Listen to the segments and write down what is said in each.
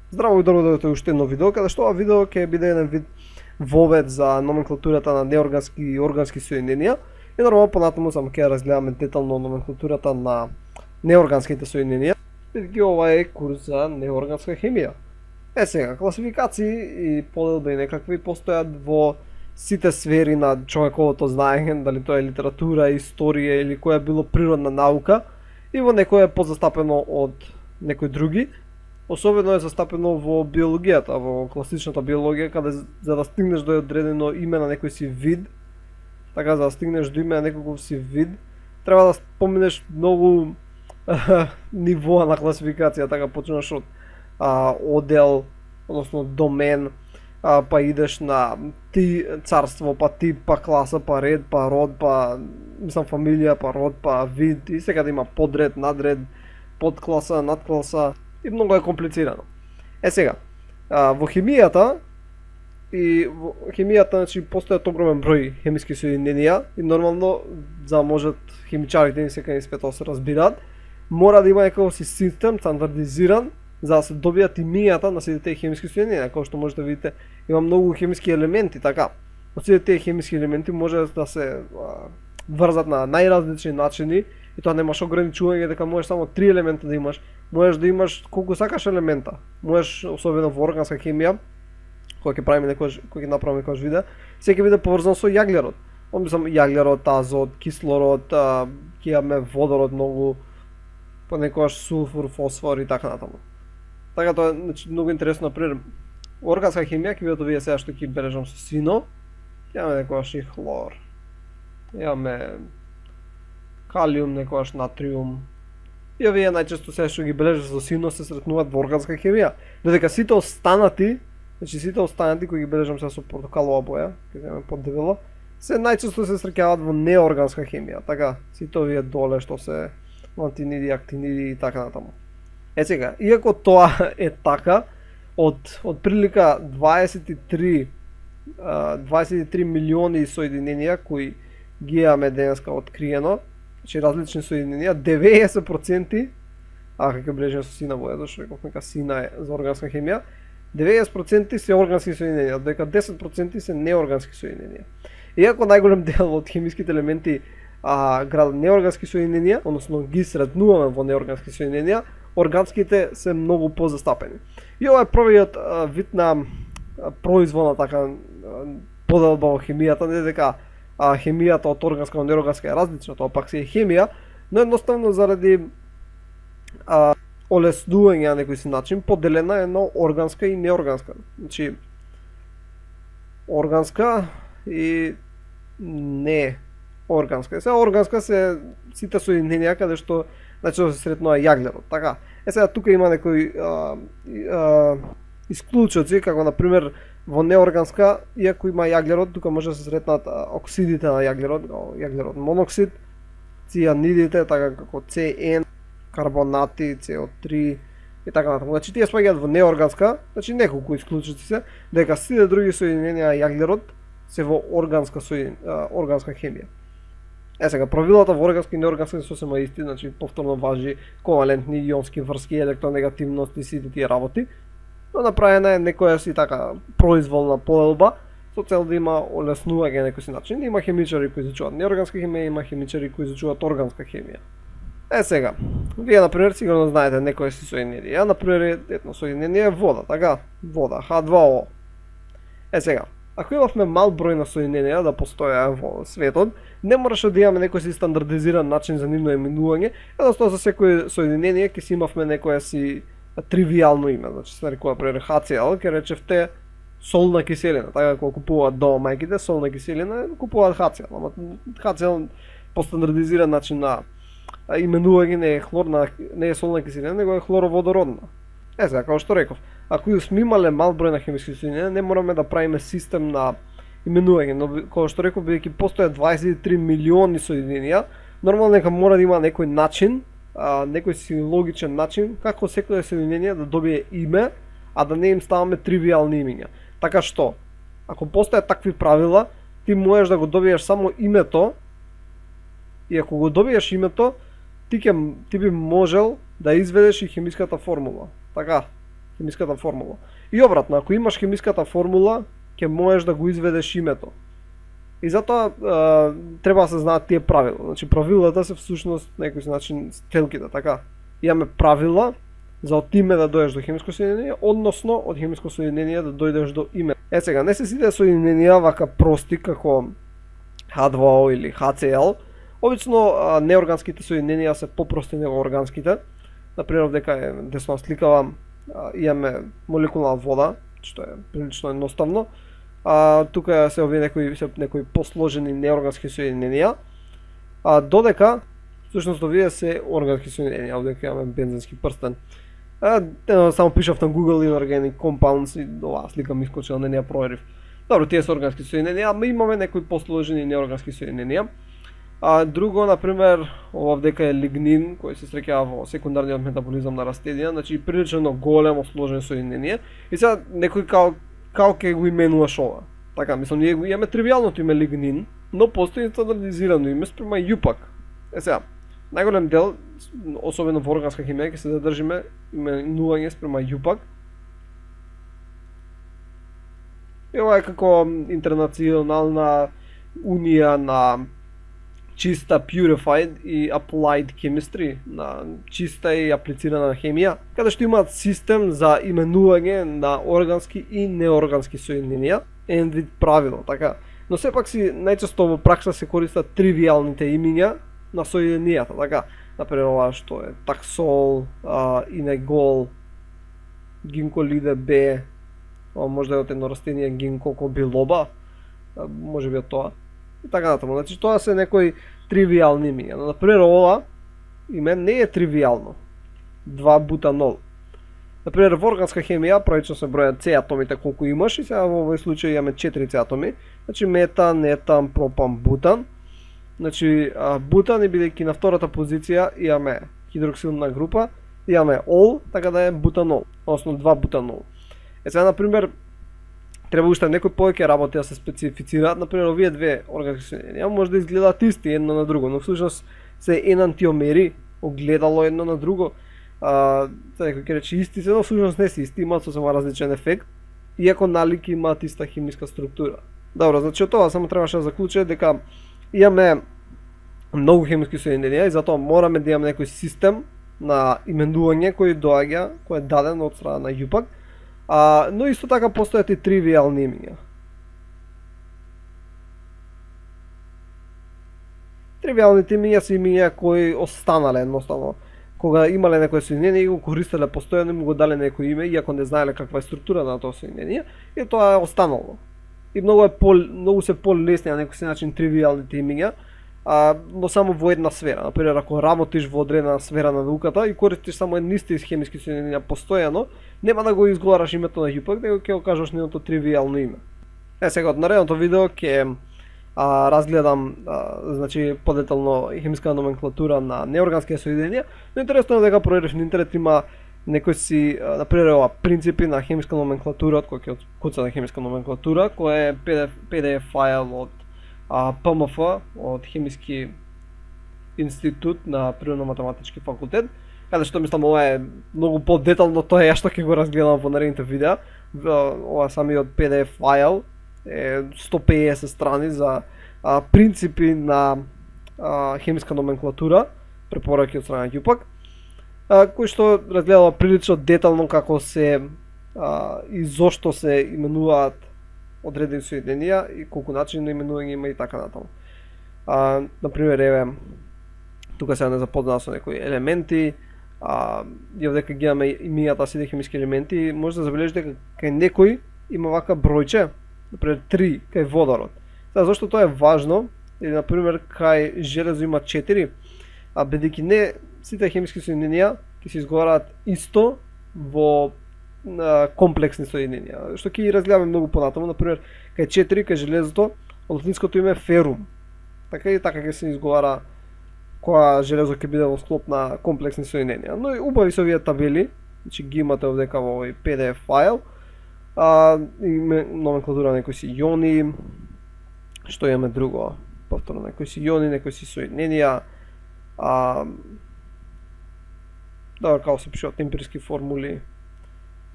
Здраво и добро дојдовте уште едно видео, каде што ова видео ќе биде еден вид вовед за номенклатурата на неоргански и органски соединенија. И нормално понатаму само ќе разгледаме детално номенклатурата на неорганските соединенија, бидејќи ова е курс за неорганска хемија. Сега, класификации и поделби некакви постојат во сите сфери на човековото знаење, дали тоа е литература, историја или која било природна наука, и во некој е позастапено од некои други. Особено е застапено во биологијата, во класичната биологија, каде за да стигнеш до одредено име на некој си вид, така за да стигнеш до име на некој си вид, треба да споменеш многу нивоа на класификација, така почнеш од одел, односно домен, па идеш на царство, па тип, па класа, па ред, па род, па фамилија, па род, па вид, и сега да има подред, надред, подкласа, надкласа, и многу е комплицирано. Сега, во хемијата значи постојат огромен број хемиски соединенија и нормално за можат хемичарите ни секај светот се разбираат, мора да има некој си систем стандардизиран за да се добијат имињата на сите тие хемиски соединенија. Како што можете да видите, има многу хемиски елементи, така. Од сите тие хемиски елементи може да се врзат на најразлични начини и тоа немаш ограничување дека можеш само 3 елемента да имаш. Можеш да имаш колку сакаш елемента. Можеш, особено во органска хемија, кога ќе правиме кога ќе направиме некој видео, се ќе биде поврзано со јаглерод. Мислам јаглерод, азот, кислород, ќе имаме водород многу, понекогаш сулфур, фосфор и така натаму. Така тоа е значи, многу интересно, например, органска хемија ќе видите овие сега што ќе бележам со сино, ќе имаме некогаш и хлор. Имаме калиум, некогаш натриум. И овие најчесто се што ги бележат со сино се сретнуваат во органска хемија. Додека сите останати, кои ги бележам сега со портокалова боја, ќе земеме поддебело, се најчесто се среќаваат во неорганска хемија. Така, сите овие доле што се лантиниди, актиниди и така натаму. Сега, иако тоа е така, од прилика 23 милиони соединенија кои ги имаме денеска откриено, значи различни соединенија, 90%, како бележам со сина боја, зашто реков нека сина е за органска хемија, 90% се органски соединенија, додека 10% се неоргански соединенија. Иако најголем дел од хемиските елементи градат неоргански соединенија, односно ги сретнуваме во неоргански соединенија, органските се многу позастапени. И ова е првиот вид на произволна така поделба во хемијата, не дека хемијата од органска до неорганска е различна, тоа пак се е хемија, но едноставно заради олеснување на некој си начин поделена е на органска и неорганска. Значи органска и не органска. Сега органска се сите соединенија каде што значи се сретнува јаглерод, така. Сега тука има некои исклучоци, како на пример во неорганска, иако има јаглерод, тука може да се сретнат оксидите на јаглерод, јаглерод моноксид, цијанидите, така како CN, карбонати, CO3 и така натаму. Значи тие спаѓаат во неорганска, значи неколку исклучоци се, дека сите други соединенија на јаглерод се во органска хемија. Сега, правилата во органска и неорганска се сосема исти, значи повторно важи ковалентни, ионски врски, електронегативност и сите тие работи, но направена е некоја си така произволна поделба со цел да има олеснување на некој си начин. Има хемичари кои изучуваат неорганска хемија, има хемичари кои изучуваат органска хемија. Сега, вие например сигурно знаете некоја си соединение. Например, едно соединение е вода, така? Вода, H2O. Сега, ако имавме мал број на соединенија да постоја во светот, не мораше да имаме некој си стандардизиран начин за нивно именување, едноставно за секој соединение ќе си имавме некоја си тривијално име, значи се нарекува пример HCl, ќе речевте солна киселина, така кога купуваат дома мајките солна киселина, купуваат HCl, ама HCl по стандардизиран начин на именување не е солна киселина, него е хлороводородна. Сега, како што реков, ако сме имале мал број на хемиски соединенија, не мораме да правиме систем на именување, но како што реков, бидејќи постојат 23 милиони соединенија, нормално нека мора да има некој начин, некој си логичен начин како секоја соединение да добие име, а да не им ставаме тривијални имиња. Така што, ако постојат такви правила, ти можеш да го добиеш само името, и ако го добиеш името, ти би можел да изведеш и хемиската формула. Така, хемиската формула. И обратно, ако имаш хемиската формула, ќе можеш да го изведеш името. И затоа треба да се знаат тие правила. Значи правилата се всушност на некој начин стрелките, така. Имаме правила за од име да дојдеш до хемиско соединение, односно од хемиско соединение да дојдеш до име. Сега, не се сите соединенија вака прости како H2O или HCl. Обично неорганските соединенија се попрости него органските. Например, дека е десно сликава, имаме молекула вода, што е прилично едноставно. Тука се овие некои посложени неоргански соединенија. Додека всушност овие се органски соединенија, овде имаме бензински прстен. Само пишав на Google Inorganic Compounds и оваа слика ми искочила, не ја проверив. Добро, тие се органски соединенија, ама имаме некои посложени неоргански соединенија. Друго, например, овдека е лигнин, кој се среќава во секундарниот метаболизам на растенија, значи прилично големо сложено соединение. И сега некој као ќе го именуваш ова. Така, мислам, ние го имаме тривијалното име лигнин, но постои стандардизирано име спрема јупак. Сега, најголем дел, особено во органска химија, ќе се задржиме именување спрема јупак. И ова е како интернационална унија на чиста purified и applied chemistry, на чиста и аплицирана хемија, каде што имаат систем за именување на органски и неоргански соединенија, еден вид правило, така. Но сепак си најчесто во пракса се користат тривијалните имиња на соединенијата, така. Например, ова што е таксол, инегол, гинколиде Б, може да е од едно растение гинкоко билоба, може би од тоа. И така натаму. Значи тоа се некои тривијални имиња. Например, ова име не е тривијално. 2-бутанол. Например, во органска хемија правично се бројат С атомите колку имаш и сега во овој случај имаме 4 С атоми. Значи метан, етан, пропан, бутан. Значи бутан и бидејќи на втората позиција имаме хидроксилна група, имаме ол, така да е бутанол, односно 2-бутанол. Сега, например, треба уште некои повеќе работи да се специфицираат. Например, овие две органски соединенија може да изгледаат исти едно на друго, но всушност се енантиомери, огледало едно на друго. Некој ќе рече исти се, но всушност не се исти, имаат сосема различен ефект, иако налики имаат иста химиска структура. Добро, значи од тоа само требаше да заклучи дека имаме многу хемиски соединенија и затоа мораме да имаме некој систем на именување кој доаѓа, кој е даден од страна на јупак. Но исто така постојат и тривијални имиња. Тривијалните имиња се имиња кои останале едноставно. Кога имале некој соединение и го користеле постојано, му го дале некој име, иако не знаеле каква е структура на тоа соединение, и тоа е останало. И многу се полесни на некој начин тривијалните имиња, но само во една сфера. Например, ако работиш во одредена сфера на науката и користиш само едни исти хемиски соединенија постојано, нема да го изговараш името на јупак, него ќе го кажеш неговото тривијално име. Сега од наредното видео ќе разгледам значи подетално хемиска номенклатура на неоргански соединенија, но интересно е дека провериш на интернет има некои си, например, ова принципи на хемиска номенклатура, кој ќе куца на хемиска номенклатура, кој е PDF файл од ПМФ, од Хемиски институт на Природно-математички факултет, каде што мислам ова е многу подетално тоа ја што ќе го разгледам во наредните видеа. Ова самиот PDF файл е 150 страни за принципи на хемиска номенклатура, препораки од страна на љупак, кој што разгледава прилично детално како се и зошто се именуваат одредени соединенија и колку начини на именување има и така натаму. Например, еве, тука сега не запознава со некои елементи, и овдека ги имаме имињата сите хемиски елементи, може да забележиш дека кај некој има вака бројче, например 3 кај водород. Сега зашто тоа е важно, или например кај железо има 4, бидејќи не сите хемиски соединенија ќе се изговараат исто во комплексни соединенија, што ќе ги разгледаме многу понатаму. Например, кај 4, кај железото, латинското име е ферум. Така и така ќе се изговара кога железо ќе биде во склоп на комплексни соединенија. Но и убави се овие табели, значи ги имате овдека во овој PDF файл. Номенклатура некои си иони, што имаме друго, повторно некои си иони, некои си соединенија. Добро, како се пишуваат емпириски формули.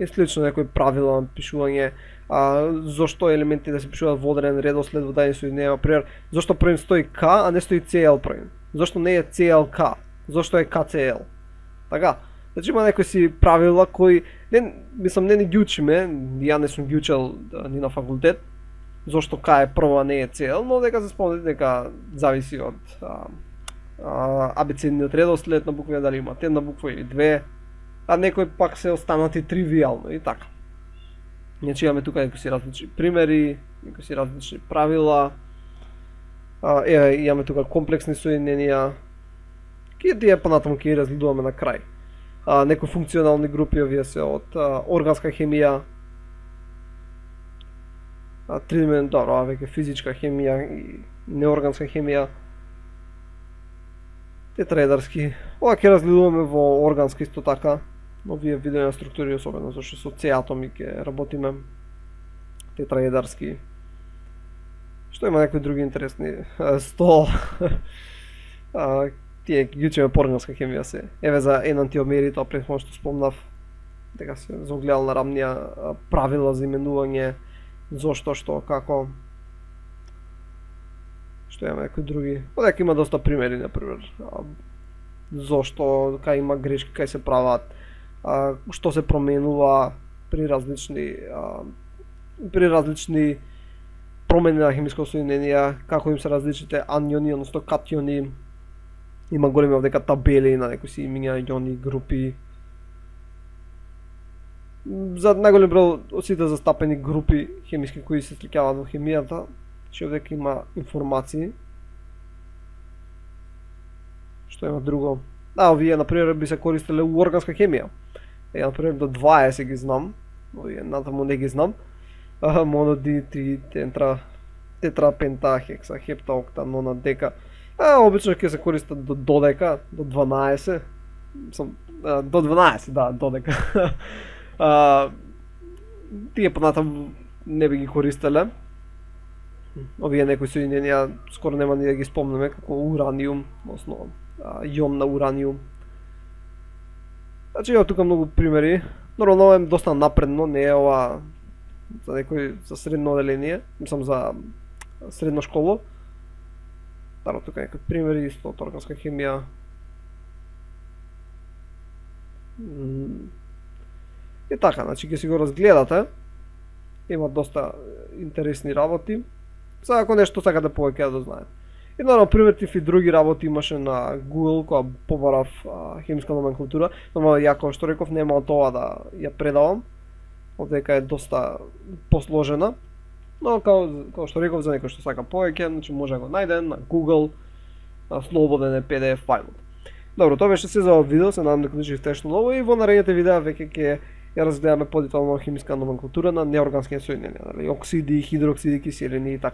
е слично некои правила на пишување, зошто елементи да се пишуваат во одреден редослед во дадени соединенија, например, зошто првим стои К, а не стои CL првим? Зошто не е CLK? Зошто е KCL? Така, значи има некои си правила кои не ни ги учиме, ја не сум ги учел ни на факултет, зошто К е прво, а не е CL, но дека се спомнете дека зависи од абецедниот редослед на букви, дали има една буква или две, а некои пак се останати тривијално и така. Значи имаме тука некои си различни примери, некои си различни правила, имаме тука комплексни соединенија, тие понатаму ќе ги разгледуваме на крај. Некои функционални групи, овие се од органска хемија, добро, веќе физичка хемија и неорганска хемија, тетраедарски. Ова ќе разгледуваме во органска исто така, овие видови на структури, особено зашто со С атоми ќе работиме, тетраедарски. Што има некои други интересни, стол, тие ги учиме по органска хемија се. Еве за енантиомерите, предходно што спомнав, дека се заогледал на рамнија правила за именување, зошто, што, како. Што имаме некои други. Одека има доста примери, например, зошто, кај има грешки, кај се прават, што се променува при различни промени на хемиско соединенија, како им се различните аниони, односно катиони. Има големи овдека табели на некои си имиња, иони, групи. За најголем број од сите застапени групи хемиски кои се стрекаваат во хемијата, че овдека има информации. Што има друго? Овие, например, би се користеле у органска хемија. Например, до 20 ги знам, овие натаму не ги знам. Монодитри, тетрапента, хекса, хепта, окта, нона, дека. Обично ќе се користат до додека, до 12. До 12, да, додека. Тие понатаму не би ги користеле. Овие некои соединенија скоро нема ни да ги спомнеме, како ураниум, односно јон на ураниум. Значи има тука многу примери. Нормално ова е доста напредно, не е ова за некој за средно оделение, мислам за средно школо. Таро тука некои примери исто од органска хемија. И така, значи ќе си го разгледате. Има доста интересни работи. Сега ако нешто сакате повеќе да знаете. И нормално приметив и други работи имаше на Google кога побарав хемиска номенклатура. Нормално ја како што реков нема од ова да ја предавам. Овдека е доста посложена. Но како што реков за некој што сака повеќе, значи може да го најде на Google, слободен е PDF фајлот. Добро, тоа беше се за овој видео, се надам дека научивте нешто ново и во наредните видеа веќе ќе ја разгледаме подетално хемиска номенклатура на неоргански соединенија, оксиди, хидроксиди, киселини и така.